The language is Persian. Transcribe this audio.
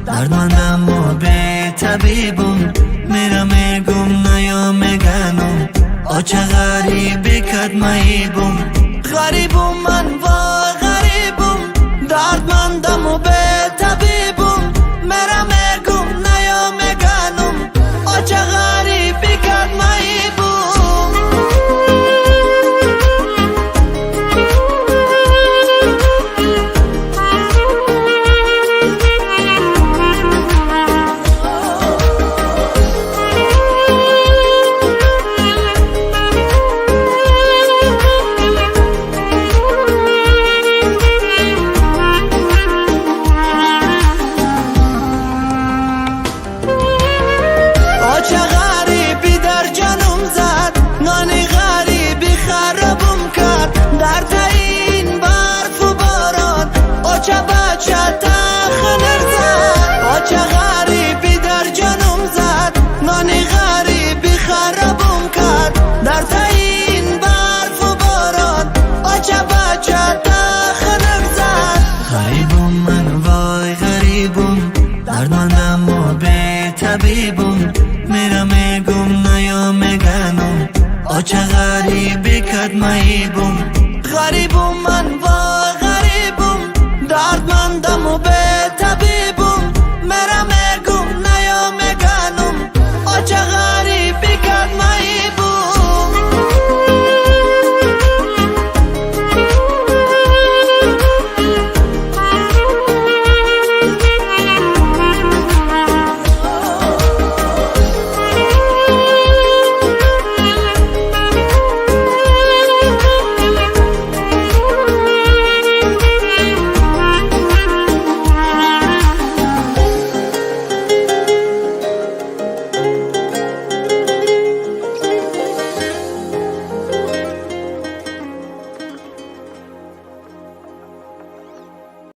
دردمندم و بی طبیبم، میرم گم نیام گنم. چه غریبی کد مهیبم، غریبم من و غریبم. دردمندم و بی طبیبم، میرم گم نیام گنم. چه غریبی کد مهیبم. چه غریبی در جانم زد، نانی غریبی خرابم کرد. در تاین برف و باران چه بچه تخنر زد. چه غریبی در جانم زد، نانی غریبی خرابم کرد. در تاین برف و باران چه بچه تخنر زد. غریبم من وای غریبم، دردمندم و بی طبیبم، میرم گم نیام گنم. چه غریبی کد مهیبم،